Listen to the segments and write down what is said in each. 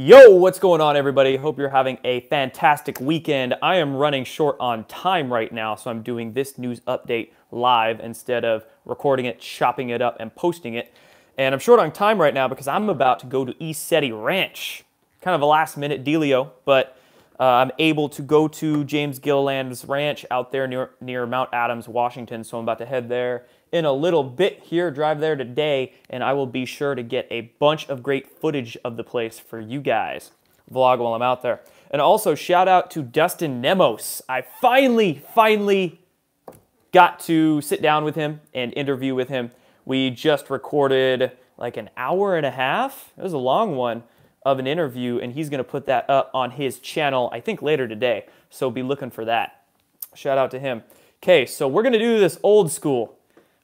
Yo, what's going on, everybody? Hope you're having a fantastic weekend. I am running short on time right now, so I'm doing this news update live instead of recording it, chopping it up, and posting it. And I'm short on time right now because I'm about to go to ECETI Ranch. Kind of a last-minute dealio, but I'm able to go to James Gilliland's ranch out there near Mount Adams, Washington, so I'm about to head there in a little bit here, drive there today, and I will be sure to get a bunch of great footage of the place for you guys. Vlog while I'm out there. And also, shout out to Dustin Nemos. I finally got to sit down with him and interview with him. We just recorded like an hour and a half. It was a long one of an interview, and he's going to put that up on his channel, I think, later today. So be looking for that. Shout out to him. Okay, so we're going to do this old school.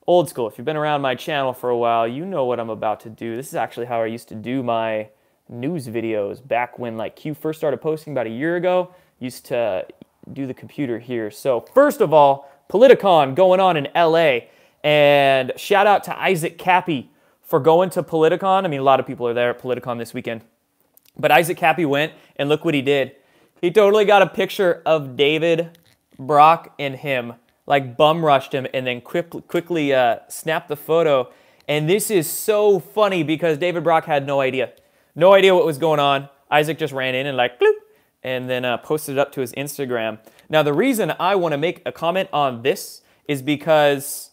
Old school. If you've been around my channel for a while, you know what I'm about to do. This is actually how I used to do my news videos back when like Q first started posting about a year ago. Used to do the computer here. So first of all, Politicon going on in LA. And shout out to Isaac Cappy for going to Politicon. I mean, a lot of people are there at Politicon this weekend. But Isaac Cappy went, and look what he did. He totally got a picture of David, Brock, and him. Like bum rushed him and then quickly snapped the photo. And this is so funny because David Brock had no idea. No idea what was going on. Isaac just ran in and like, bloop, and then posted it up to his Instagram. Now, the reason I want to make a comment on this is because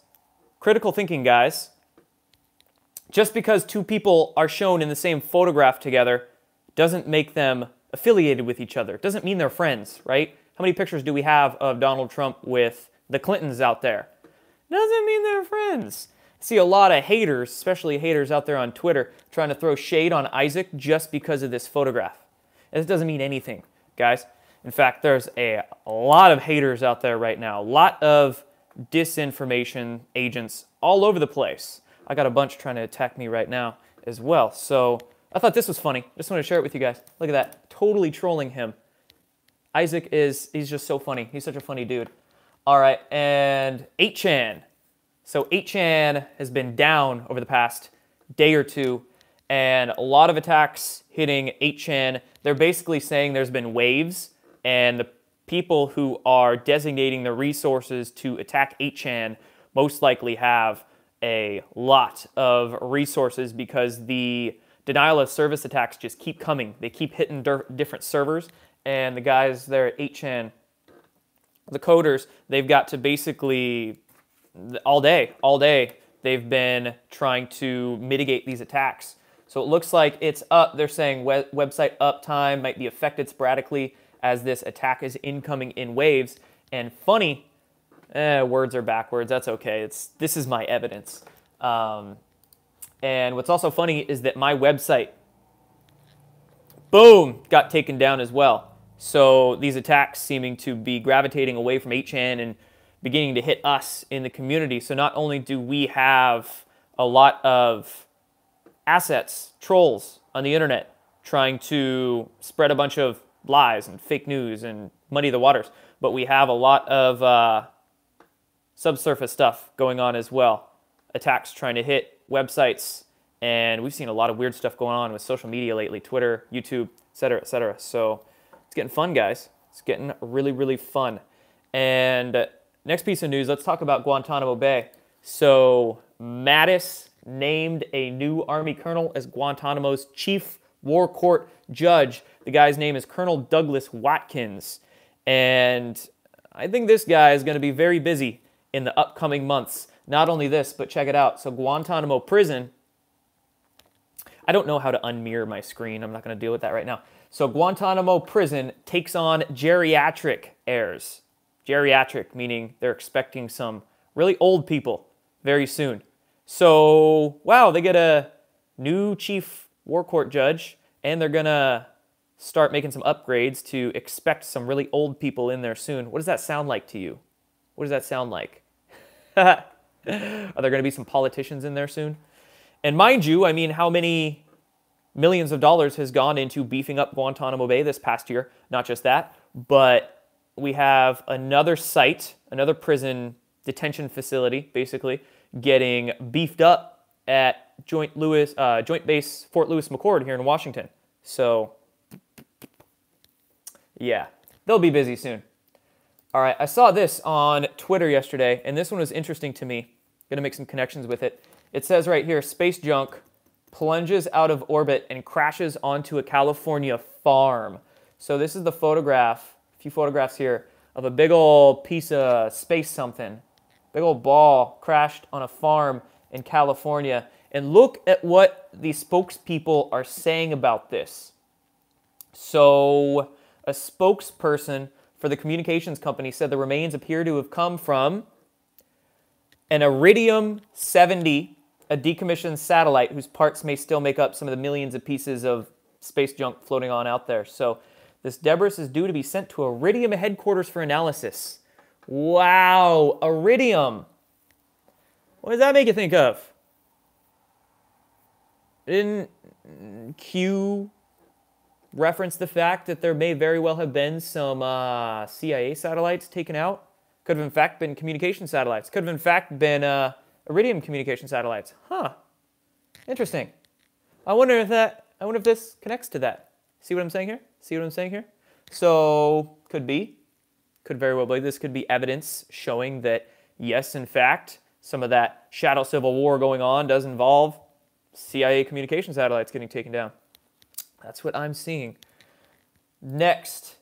critical thinking, guys, just because two people are shown in the same photograph together doesn't make them affiliated with each other. Doesn't mean they're friends, right? How many pictures do we have of Donald Trump with the Clintons out there? Doesn't mean they're friends. I see a lot of haters, especially haters out there on Twitter, trying to throw shade on Isaac just because of this photograph. This doesn't mean anything, guys. In fact, there's a lot of haters out there right now. A lot of disinformation agents all over the place. I got a bunch trying to attack me right now as well. So I thought this was funny. Just want to share it with you guys. Look at that. Totally trolling him. Isaac he's just so funny. He's such a funny dude. All right, and 8chan. So 8chan has been down over the past day or two, and a lot of attacks hitting 8chan. They're basically saying there's been waves, and the people who are designating the resources to attack 8chan most likely have a lot of resources because the denial of service attacks just keep coming. They keep hitting different servers, and the guys there at 8chan, the coders, they've got to basically, all day, they've been trying to mitigate these attacks. So it looks like it's up. They're saying website uptime might be affected sporadically as this attack is incoming in waves. And funny, words are backwards. That's okay. This is my evidence. And what's also funny is that my website, boom, got taken down as well. So these attacks seeming to be gravitating away from 8chan and beginning to hit us in the community. So not only do we have a lot of assets, trolls on the internet trying to spread a bunch of lies and fake news and muddy the waters, but we have a lot of subsurface stuff going on as well. Attacks trying to hit websites, and we've seen a lot of weird stuff going on with social media lately, Twitter, YouTube, etc., etc. So it's getting fun, guys. It's getting really fun. And next piece of news, let's talk about Guantanamo Bay. So Mattis named a new Army colonel as Guantanamo's chief war court judge. The guy's name is Colonel Douglas Watkins. And I think this guy is going to be very busy in the upcoming months. Not only this, but check it out. So Guantanamo Prison, I don't know how to unmirror my screen. I'm not going to deal with that right now. So Guantanamo Prison takes on geriatric heirs. Geriatric, meaning they're expecting some really old people very soon. So, wow, they get a new chief war court judge, and they're going to start making some upgrades to expect some really old people in there soon. What does that sound like to you? What does that sound like? Are there going to be some politicians in there soon? And mind you, I mean, how many millions of dollars has gone into beefing up Guantanamo Bay this past year? Not just that, but we have another site, another prison detention facility, basically, getting beefed up at Joint Base Fort Lewis McChord here in Washington. So Yeah, they'll be busy soon. All right, I saw this on Twitter yesterday, and this one was interesting to me. Gonna make some connections with it. It says right here, space junk plunges out of orbit and crashes onto a California farm. So this is the photograph, a few photographs here, of a big old piece of space something. Big old ball crashed on a farm in California. And look at what the spokespeople are saying about this. So a spokesperson for the communications company said the remains appear to have come from an Iridium-70, a decommissioned satellite whose parts may still make up some of the millions of pieces of space junk floating on out there. So this debris is due to be sent to Iridium headquarters for analysis. Wow, Iridium. What does that make you think of? Didn't Q reference the fact that there may very well have been some CIA satellites taken out? Could have in fact been communication satellites. Could have in fact been Iridium communication satellites. Huh. Interesting. I wonder if this connects to that. See what I'm saying here? See what I'm saying here? So could very well be. This could be evidence showing that yes, in fact, some of that shadow civil war going on does involve CIA communication satellites getting taken down. That's what I'm seeing. Next,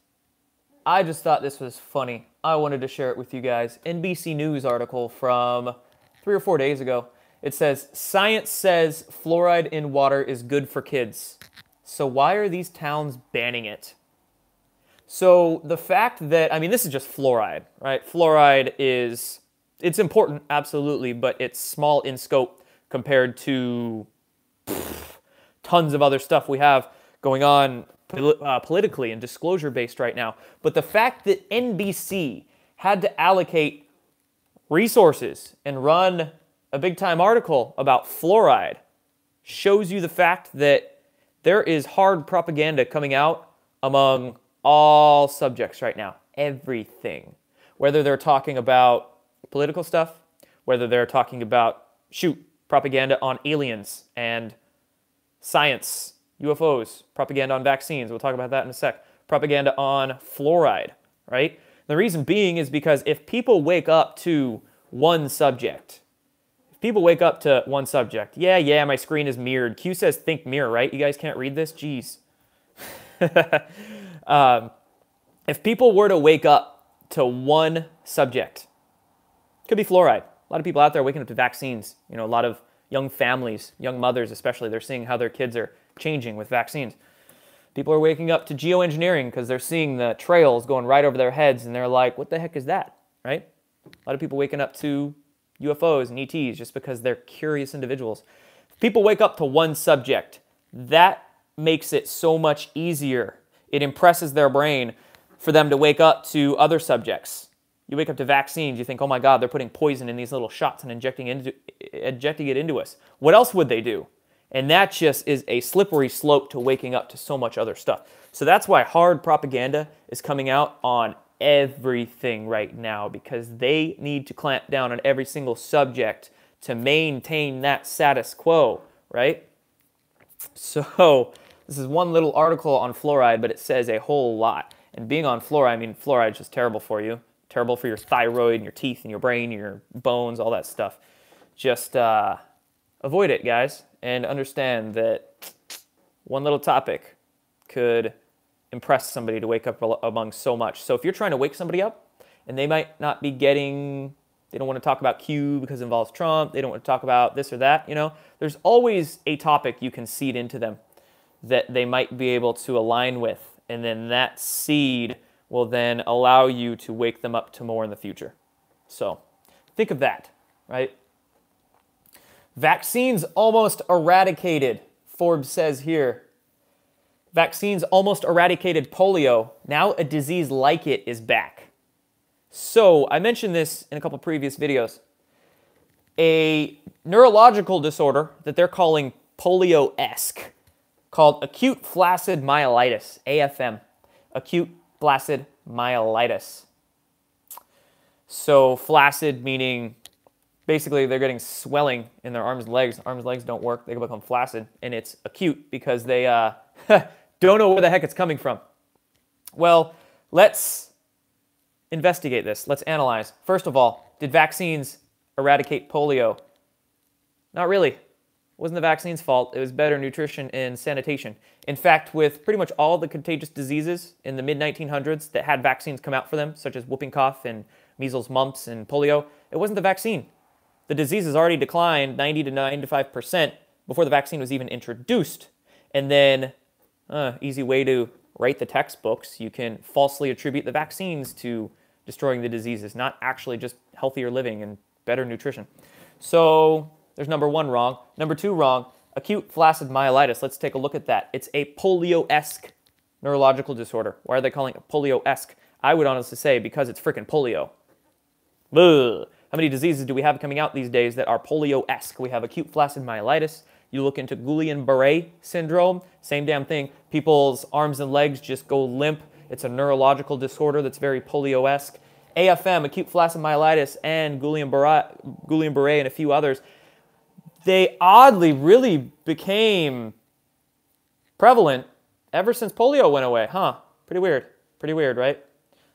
I just thought this was funny. I wanted to share it with you guys. NBC News article from 3 or 4 days ago. It says, science says fluoride in water is good for kids. So why are these towns banning it? So the fact that, I mean, this is just fluoride, right? Fluoride is, it's important, absolutely, but it's small in scope compared to tons of other stuff we have going on politically and disclosure-based right now. But the fact that NBC had to allocate resources and run a big-time article about fluoride shows you the fact that there is hard propaganda coming out among all subjects right now. Everything. Whether they're talking about political stuff, whether they're talking about, propaganda on aliens and science, UFOs, propaganda on vaccines. We'll talk about that in a sec. Propaganda on fluoride, right? The reason being is because if people wake up to one subject, yeah, my screen is mirrored. Q says think mirror, right? You guys can't read this? Jeez. If people were to wake up to one subject, could be fluoride. A lot of people out there waking up to vaccines. You know, a lot of young families, young mothers especially, they're seeing how their kids are changing with vaccines. People are waking up to geoengineering because they're seeing the trails going right over their heads and they're like, what the heck is that, right? A lot of people waking up to UFOs and ETs just because they're curious individuals. If people wake up to one subject, that makes it so much easier. It impresses their brain for them to wake up to other subjects. You wake up to vaccines, you think, oh my God, they're putting poison in these little shots and injecting it into us. What else would they do? And that just is a slippery slope to waking up to so much other stuff. So that's why hard propaganda is coming out on everything right now, because they need to clamp down on every single subject to maintain that status quo, right? So this is one little article on fluoride, but it says a whole lot. And being on fluoride, I mean, fluoride is just terrible for you. Terrible for your thyroid and your teeth and your brain and your bones, all that stuff. Just avoid it, guys, and understand that one little topic could impress somebody to wake up among so much. So if you're trying to wake somebody up and they might not be getting, they don't want to talk about Q because it involves Trump, they don't want to talk about this or that, you know, there's always a topic you can seed into them that they might be able to align with, and then that seed will then allow you to wake them up to more in the future. So think of that, right? Vaccines almost eradicated, Forbes says here. Vaccines almost eradicated polio. Now a disease like it is back. So I mentioned this in a couple previous videos. A neurological disorder that they're calling polio-esque, called acute flaccid myelitis, AFM. Acute flaccid myelitis. So flaccid meaning basically they're getting swelling in their arms and legs. Arms and legs don't work, they become flaccid, and it's acute because they don't know where the heck it's coming from. Well, Let's investigate this. Let's analyze. First of all, did vaccines eradicate polio? Not really. It wasn't the vaccine's fault. It was better nutrition and sanitation. In fact, with pretty much all the contagious diseases in the mid-1900s that had vaccines come out for them, such as whooping cough and measles, mumps, and polio, it wasn't the vaccine. The diseases already declined 90 to 95% before the vaccine was even introduced. And then, easy way to write the textbooks, you can falsely attribute the vaccines to destroying the diseases, not actually just healthier living and better nutrition. So there's number one wrong. Number two wrong, acute flaccid myelitis. Let's take a look at that. It's a polio-esque neurological disorder. Why are they calling it polio-esque? I would honestly say because it's freaking polio. Ugh. How many diseases do we have coming out these days that are polio-esque? We have acute flaccid myelitis. You look into Guillain-Barré syndrome, same damn thing. People's arms and legs just go limp. It's a neurological disorder that's very polio-esque. AFM, acute flaccid myelitis, and Guillain-Barré and a few others, they oddly really became prevalent ever since polio went away. Huh, pretty weird. Pretty weird, right?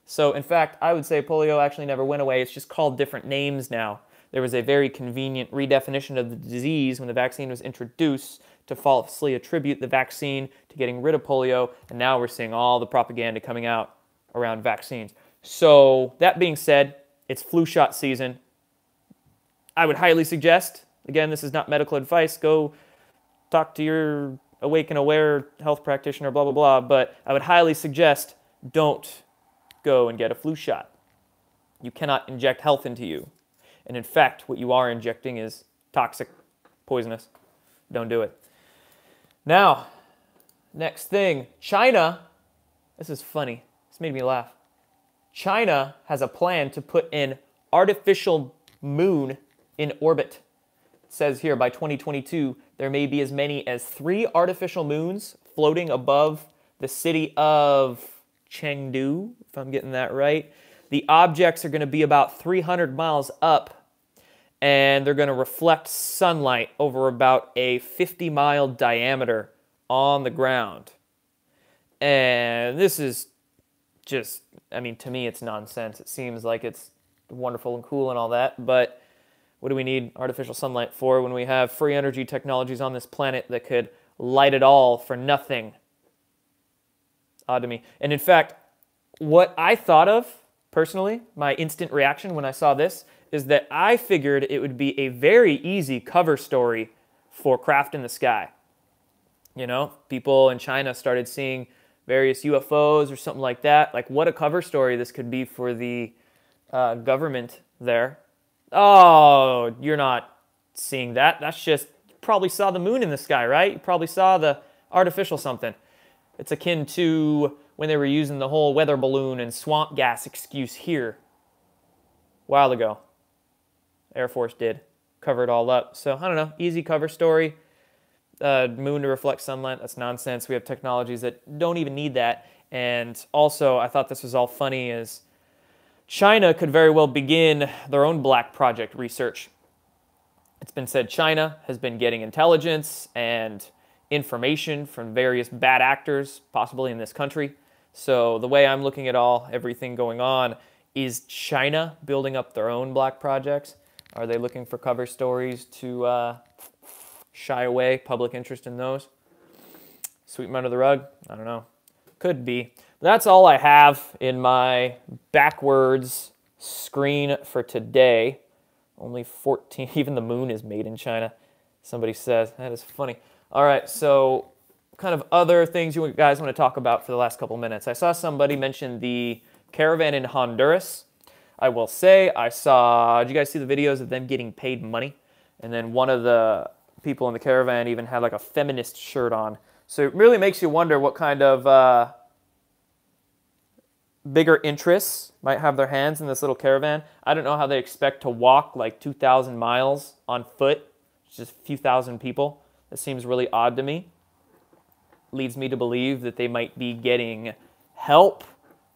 So, in fact, I would say polio actually never went away. It's just called different names now. There was a very convenient redefinition of the disease when the vaccine was introduced to falsely attribute the vaccine to getting rid of polio, and now we're seeing all the propaganda coming out around vaccines. So, that being said, it's flu shot season. I would highly suggest, again, this is not medical advice, go talk to your awake and aware health practitioner, blah, blah, blah, but I would highly suggest don't go and get a flu shot. You cannot inject health into you. And in fact, what you are injecting is toxic, poisonous. Don't do it. Now, next thing, China. This is funny. This made me laugh. China has a plan to put an artificial moon in orbit. It says here by 2022, there may be as many as 3 artificial moons floating above the city of Chengdu, if I'm getting that right. The objects are going to be about 300 miles up, and they're going to reflect sunlight over about a 50-mile diameter on the ground. And this is just, I mean, to me, it's nonsense. It seems like it's wonderful and cool and all that, but what do we need artificial sunlight for when we have free energy technologies on this planet that could light it all for nothing? Odd to me. And in fact, what I thought of, personally, my instant reaction when I saw this, is that I figured it would be a very easy cover story for Craft in the Sky. You know, people in China started seeing various UFOs or something like that. Like, what a cover story this could be for the government there. Oh, you're not seeing that. That's just, you probably saw the moon in the sky, right? You probably saw the artificial something. It's akin to when they were using the whole weather balloon and swamp gas excuse here a while ago. Air Force did. Cover it all up. So, I don't know. Easy cover story. Moon to reflect sunlight. That's nonsense. We have technologies that don't even need that. And also, I thought this was all funny is China could very well begin their own black project research. It's been said China has been getting intelligence and information from various bad actors, possibly in this country. So the way I'm looking at everything going on, is China building up their own black projects? Are they looking for cover stories to shy away public interest in those? Sweep them under the rug? I don't know. Could be. But that's all I have in my backwards screen for today. Only 14, even the moon is made in China, somebody says. That is funny. All right, so kind of other things you guys want to talk about for the last couple minutes. I saw somebody mention the caravan in Honduras. I will say, did you guys see the videos of them getting paid money? And then one of the people in the caravan even had like a feminist shirt on. So it really makes you wonder what kind of bigger interests might have their hands in this little caravan. I don't know how they expect to walk like 2,000 miles on foot. It's just a few thousand people. That seems really odd to me. Leads me to believe that they might be getting help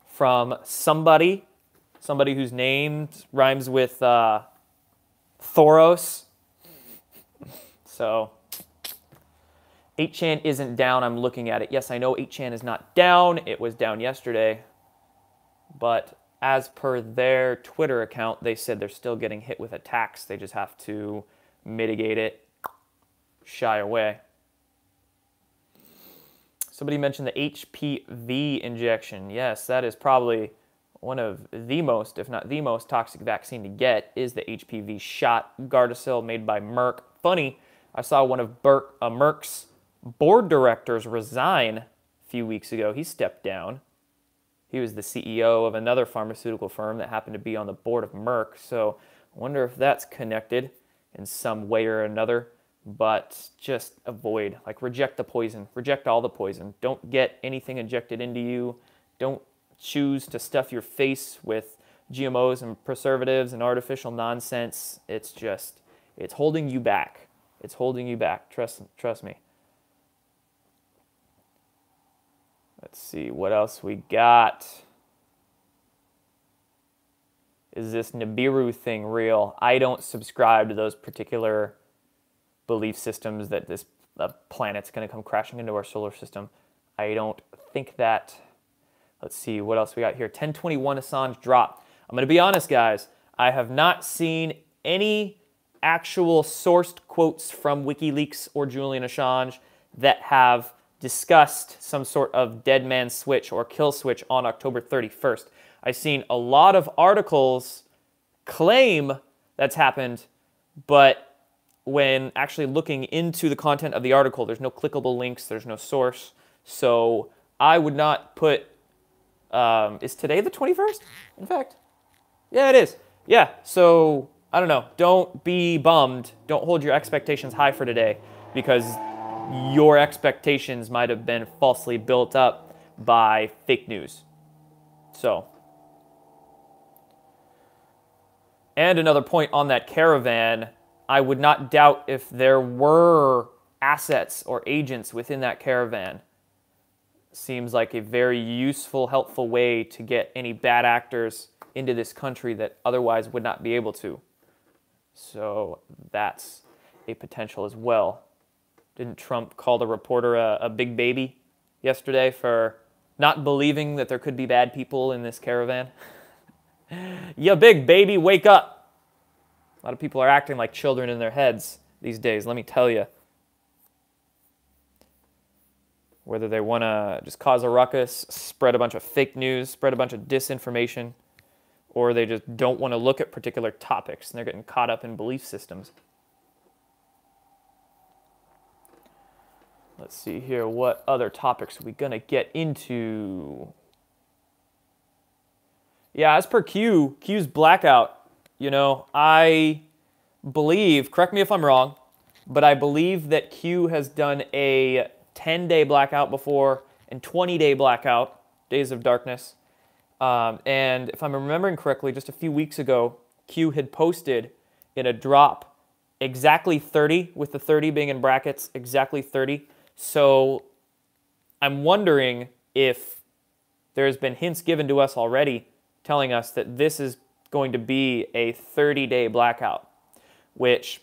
from somebody whose name rhymes with Thoros. So 8chan isn't down. I'm looking at it. Yes, I know 8chan is not down. It was down yesterday. But as per their Twitter account, they said they're still getting hit with attacks. They just have to mitigate it, shy away. Somebody mentioned the HPV injection. Yes, that is probably one of the most, if not the most toxic vaccine to get, is the HPV shot. Gardasil, made by Merck. Funny, I saw one of Merck's board directors resign a few weeks ago. He stepped down. He was the CEO of another pharmaceutical firm that happened to be on the board of Merck. So I wonder if that's connected in some way or another. But just avoid, like, reject the poison. Reject all the poison. Don't get anything injected into you. Don't choose to stuff your face with GMOs and preservatives and artificial nonsense. It's just, it's holding you back. It's holding you back. Trust me. Let's see, what else we got? Is this Nibiru thing real? I don't subscribe to those particular belief systems that this planet's going to come crashing into our solar system. I don't think that. Let's see, what else we got here? 1021 Assange drop. I'm going to be honest, guys. I have not seen any actual sourced quotes from WikiLeaks or Julian Assange that have discussed some sort of dead man switch or kill switch on October 31st. I've seen a lot of articles claim that's happened, but when actually looking into the content of the article, there's no clickable links, there's no source. So I would not put, is today the 21st, in fact? Yeah, it is. Yeah, so I don't know. Don't be bummed. Don't hold your expectations high for today, because your expectations might have been falsely built up by fake news. So. And another point on that caravan, I would not doubt if there were assets or agents within that caravan. Seems like a very useful, helpful way to get any bad actors into this country that otherwise would not be able to. So that's a potential as well. Didn't Trump call the reporter a big baby yesterday for not believing that there could be bad people in this caravan? Ya big baby, wake up. A lot of people are acting like children in their heads these days, let me tell you. Whether they want to just cause a ruckus, spread a bunch of fake news, spread a bunch of disinformation, or they just don't want to look at particular topics and they're getting caught up in belief systems. Let's see here, what other topics are we going to get into? Yeah, as per Q's blackout, you know, I believe, correct me if I'm wrong, but I believe that Q has done a 10-day blackout before and 20-day blackout, days of darkness. And if I'm remembering correctly, just a few weeks ago, Q had posted in a drop exactly 30, with the 30 being in brackets, exactly 30. So I'm wondering if there's been hints given to us already telling us that this is going to be a 30-day blackout, which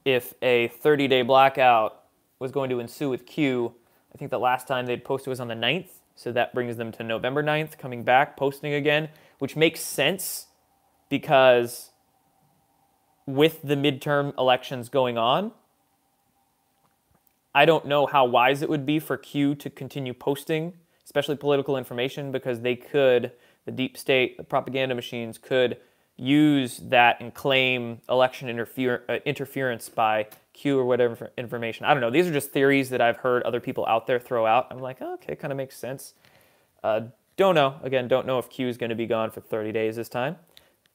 if a 30-day blackout was going to ensue with Q, I think the last time they'd posted was on the 9th, so that brings them to November 9th, coming back, posting again, which makes sense because with the midterm elections going on, I don't know how wise it would be for Q to continue posting, especially political information, because they could, the deep state, the propaganda machines could use that and claim election interference by Q or whatever information. I don't know. These are just theories that I've heard other people out there throw out. I'm like, oh, okay, kind of makes sense. Don't know. Again, don't know if Q is going to be gone for 30 days this time.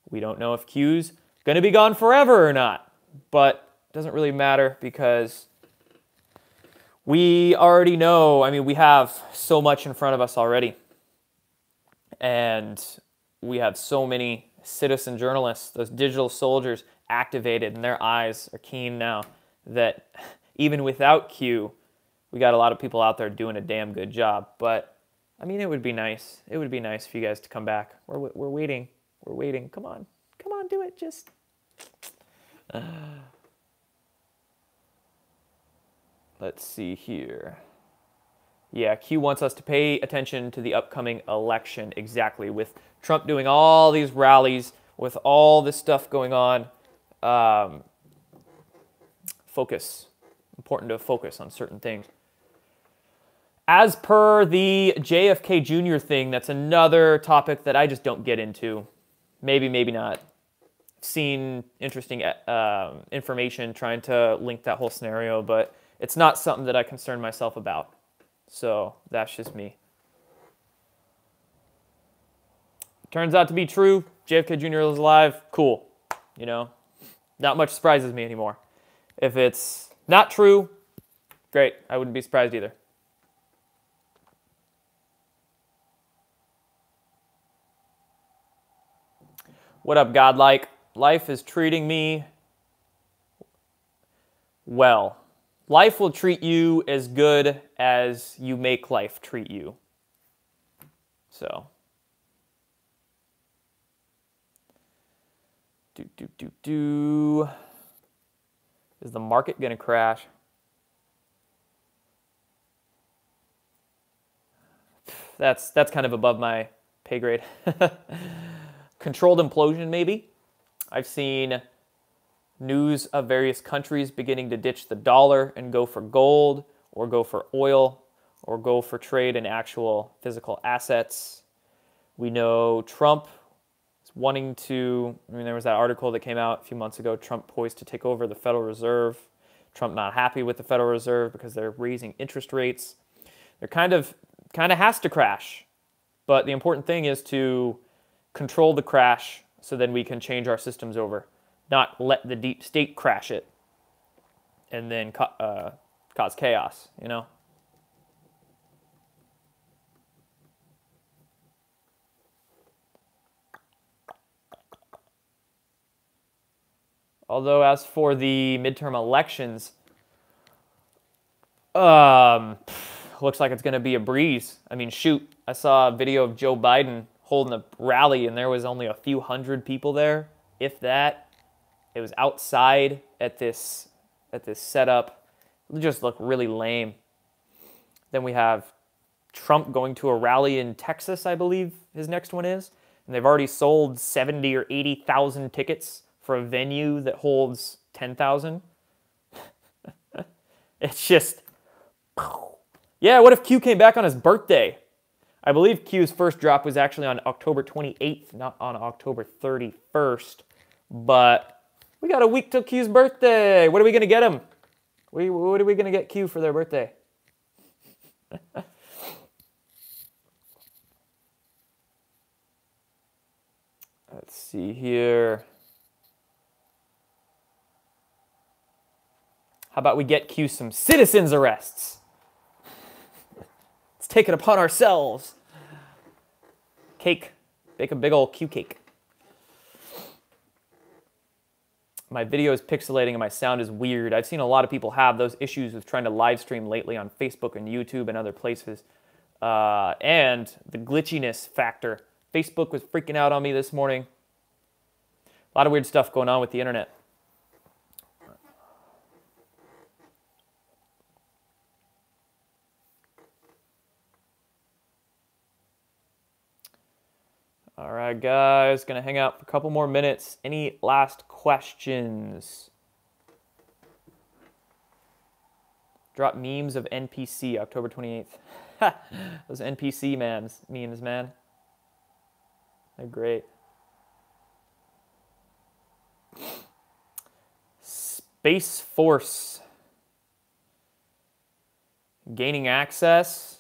We don't know if Q's going to be gone forever or not. But it doesn't really matter because we already know, I mean, we have so much in front of us already. And we have so many citizen journalists, those digital soldiers, activated, and their eyes are keen now that even without Q, we got a lot of people out there doing a damn good job. But, I mean, it would be nice. It would be nice for you guys to come back. We're waiting. We're waiting. Come on. Come on, do it. Just... Let's see here. Yeah, Q wants us to pay attention to the upcoming election. Exactly. With Trump doing all these rallies, with all this stuff going on, focus. Important to focus on certain things. As per the JFK Jr. thing, that's another topic that I just don't get into. Maybe, maybe not. Seen interesting information trying to link that whole scenario, but it's not something that I concern myself about. So that's just me. Turns out to be true. JFK Jr. is alive. Cool. You know, not much surprises me anymore. If it's not true, great. I wouldn't be surprised either. What up, Godlike? Life is treating me well. Life will treat you as good as you make life treat you. So. Is the market going to crash? That's kind of above my pay grade. Controlled implosion, maybe. I've seen news of various countries beginning to ditch the dollar and go for gold, or go for oil, or go for trade in actual physical assets. We know Trump is wanting to, there was that article that came out a few months ago, Trump poised to take over the Federal Reserve. Trump not happy with the Federal Reserve because they're raising interest rates. They're kind of has to crash. But the important thing is to control the crash so then we can change our systems over. Not let the deep state crash it and then cause chaos, you know? Although as for the midterm elections, looks like it's going to be a breeze. I mean, shoot, I saw a video of Joe Biden holding a rally and there was only a few hundred people there, if that. It was outside at this setup. It just looked really lame. Then we have Trump going to a rally in Texas, I believe his next one is. And they've already sold 70 or 80,000 tickets for a venue that holds 10,000. It's just, yeah, what if Q came back on his birthday? I believe Q's first drop was actually on October 28th, not on October 31st. But we got a week till Q's birthday. What are we going to get him? What are we going to get Q for their birthday? Let's see here. How about we get Q some citizens arrests? Let's take it upon ourselves. Cake. Bake a big old Q cake. My video is pixelating and my sound is weird. I've seen a lot of people have those issues with trying to live stream lately on Facebook and YouTube and other places. And the glitchiness factor. Facebook was freaking out on me this morning. A lot of weird stuff going on with the internet. All right, guys, gonna hang out for a couple more minutes. Any last questions? Drop memes of NPC, October 28th. Those NPC memes, man. They're great. Space Force. Gaining access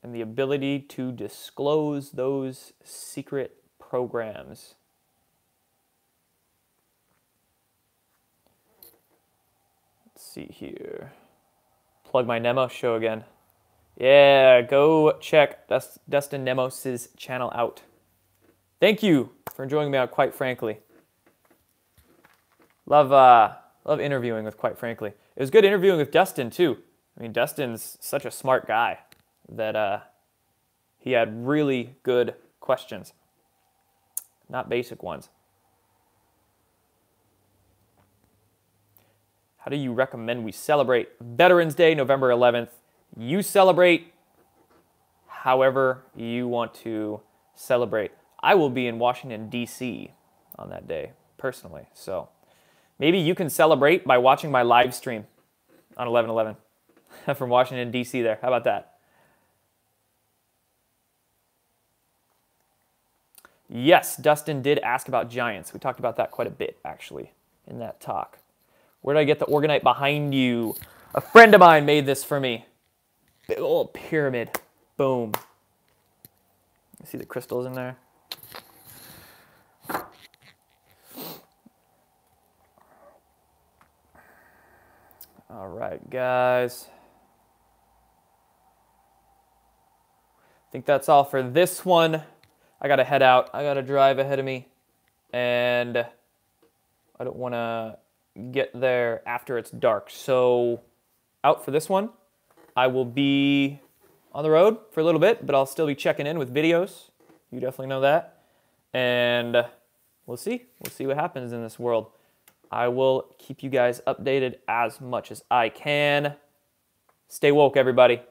and the ability to disclose those secret programs. Let's see here. Plug my Nemo show again. Yeah, go check Dustin Nemos' channel out. Thank you for enjoying me out, quite frankly. Love interviewing with Quite Frankly. It was good interviewing with Dustin, too. I mean, Dustin's such a smart guy that he had really good questions. Not basic ones. How do you recommend we celebrate Veterans Day, November 11th? You celebrate however you want to celebrate. I will be in Washington, D.C. on that day, personally. So maybe you can celebrate by watching my live stream on 11/11 from Washington, D.C. there. How about that? Yes, Dustin did ask about giants. We talked about that quite a bit, actually, in that talk. Where did I get the Orgonite behind you? A friend of mine made this for me. Big old pyramid. Boom. You see the crystals in there? All right, guys. I think that's all for this one. I got to head out. I got to drive ahead of me. And I don't want to get there after it's dark. So out for this one. I will be on the road for a little bit, but I'll still be checking in with videos. You definitely know that. And we'll see. We'll see what happens in this world. I will keep you guys updated as much as I can. Stay woke, everybody.